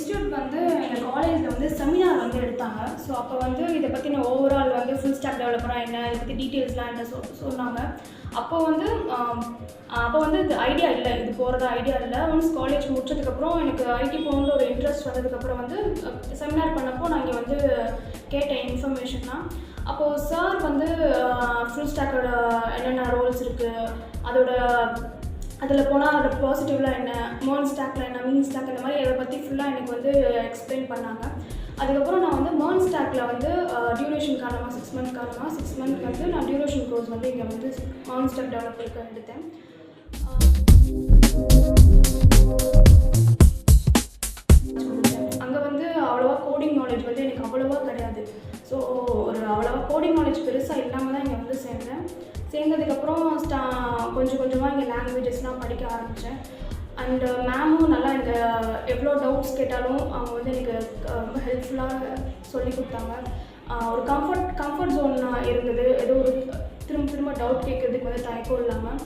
Institute வந்து எங்கள் காலேஜில் வந்து செமினார் வந்து எடுத்தாங்க. ஸோ அப்போ வந்து இதை பற்றின ஓவரால் வந்து ஃபுல் ஸ்டாக் டெவலப்பராக என்ன, இதை பற்றி டீட்டெயில்ஸ்லாம் என்ன சொன்னாங்க. அப்போ வந்து இது ஐடியா இல்லை, இது போகிறதா ஐடியா இல்லை. ஒன்ஸ் காலேஜ் முடிச்சதுக்கப்புறம் எனக்கு ஐடி போகணுன்ற ஒரு இன்ட்ரெஸ்ட் வந்ததுக்கப்புறம் வந்து செமினார் பண்ணப்போ நான் இங்கே வந்து கேட்டேன் இன்ஃபர்மேஷன்லாம். அப்போது சார் வந்து ஃபுல் ஸ்டாக்கோட என்னென்ன ரோல்ஸ் இருக்குது, அதில் போனால் அதோட பாசிட்டிவ்லாம் என்ன, மோன் ஸ்டாக்கில் என்ன, மீன் ஸ்டாக் இந்த மாதிரி அதை பற்றி ஃபுல்லாக எனக்கு வந்து எக்ஸ்பிளைன் பண்ணாங்க. அதுக்கப்புறம் நான் வந்து மோன் ஸ்டாக்கில் வந்து டியூரேஷன் காரணமாக 6 மந்த் வந்து நான் டியூரேஷன் கோர்ஸ் வந்து இங்கே வந்து மோன் ஸ்டாக் டெவலப்பருக்கு எடுத்தேன். அங்கே வந்து அவ்வளோவா கோடிங் நாலேஜ் வந்து எனக்கு அவ்வளோவா கிடையாது. ஸோ அவ்வளோவா கோடிங் நாலேஜ் பெருசாக இல்லாமல் தான் இங்கே வந்து சேர்ந்ததுக்கப்புறம் கொஞ்சம் கொஞ்சமாக இங்கே லாங்குவேஜஸ்லாம் படிக்க ஆரம்பித்தேன். அண்டு மேமும் நல்லா எனக்கு எவ்வளோ டவுட்ஸ் கேட்டாலும் அவங்க வந்து எனக்கு ரொம்ப ஹெல்ப்ஃபுல்லாக சொல்லி கொடுத்தாங்க. ஒரு கம்ஃபர்ட் ஜோன் இருந்தது. ஏதோ ஒரு திரும்ப டவுட் கேட்குறதுக்கு வந்து தயக்கம் இல்லாமல்.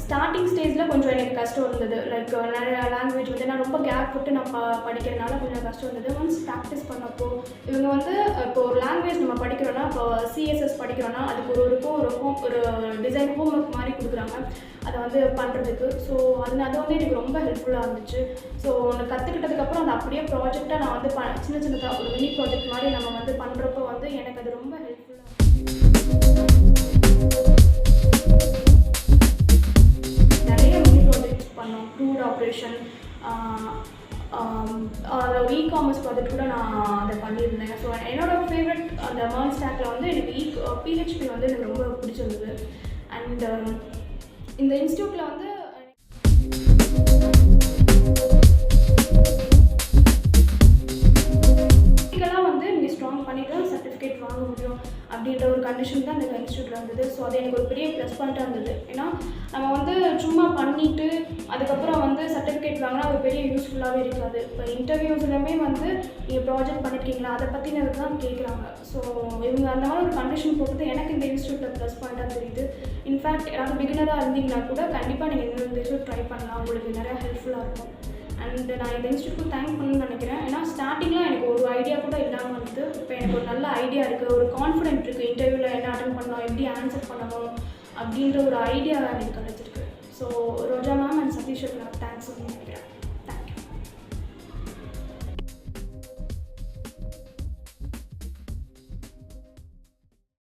ஸ்டார்டிங் ஸ்டேஜில் கொஞ்சம் எனக்கு கஷ்டம் இருந்தது. லைக் நிறைய லாங்குவேஜ் வந்து நான் ரொம்ப கேப் விட்டு நான் படிக்கிறதுனால கொஞ்சம் கஷ்டம் இருந்தது. ஒன்ஸ் ப்ராக்டிஸ் பண்ணப்போ இவங்க வந்து இப்போ ஒரு லாங்குவேஜ் நம்ம படிக்கிறோன்னா, இப்போ சிஎஸ்எஸ் படிக்கிறோன்னா அதுக்கு ஒரு டிசைன் ஹோம்ஒர்க் மாதிரி கொடுக்குறாங்க அதை வந்து பண்ணுறதுக்கு. ஸோ அது வந்து எனக்கு ரொம்ப ஹெல்ப்ஃபுல்லாக இருந்துச்சு. ஸோ ஒன்று கற்றுக்கிட்டதுக்கப்புறம் அதை அப்படியே ப்ராஜெக்டாக நான் வந்து சின்னதாக ஒரு மினி ப்ராஜெக்ட் மாதிரி நம்ம வந்து பண்ணுறப்போ வந்து எனக்கு அது ரொம்ப ஹெல்ப்ஃபுல்லாக பண்ணோம். க்ரூட் ஆப்ரேஷன், இ-காமர்ஸ் ப்ராஜெக்ட் கூட நான் அதை பண்ணியிருந்தேன். ஸோ என்னோடய ஃபேவரட் அந்த மர்ன் ஸ்டாக்கில் வந்து எனக்கு பிஹெச்பி வந்து எனக்கு ரொம்ப பிடிச்சிருந்தது. அண்ட் இந்த இன்ஸ்டியூட்டில் வந்து ஸ்ட்ராங் பண்ணிவிட்டு சர்டிஃபிகேட் வாங்க முடியும் அப்படின்ற ஒரு கண்டிஷன் தான் இந்த இன்ஸ்டியூட்டில் இருந்தது. ஸோ அது எனக்கு ஒரு பெரிய ப்ளஸ் பாயிண்ட்டாக இருந்தது. ஏன்னா நம்ம வந்து சும்மா பண்ணிவிட்டு அதுக்கப்புறம் வந்து சர்டிஃபிகேட் வாங்கினா அது பெரிய யூஸ்ஃபுல்லாகவே இருக்காது. இப்போ இன்டர்வியூஸ்லையுமே வந்து நீங்கள் ப்ராஜெக்ட் பண்ணியிருக்கீங்களா அதை பற்றினது தான் கேட்குறாங்க. ஸோ இவங்க அந்த மாதிரி ஒரு கண்டிஷன் போட்டு எனக்கு இந்த இன்ஸ்டியூட்டில் ப்ளஸ் பாயிண்ட்டாக தெரியுது. இன்ஃபேக்ட் யாராவது பிகினராக இருந்தீங்கன்னா கூட கண்டிப்பாக நீங்கள் இந்த இன்ஸ்டியூட் ட்ரை பண்ணலாம், உங்களுக்கு நிறையா ஹெல்ப்ஃபுல்லாக இருக்கும். அண்ட் நான் இந்த இன்ஸ்டியூட்க்கு தேங்க் பண்ணணும்னு நினைக்கிறேன். ஏன்னா ஸ்டார்டிங்கில் எனக்கு ஒரு ஐடியா கூட இல்லாமல் வந்து இப்போ எனக்கு ஒரு நல்ல ஐடியா இருக்குது, ஒரு கான்ஃபிடென்ட் இருக்குது, இன்டர்வியூவில் என்ன அட்டெண்ட் பண்ணணும், எப்படி ஆன்சர் பண்ணணும் அப்படின்ற ஒரு ஐடியா எனக்கு கிடைச்சிருக்கு. So Roja ma'am and Sathish நான் தேங்க்ஸ் சொல்லுங்கள்.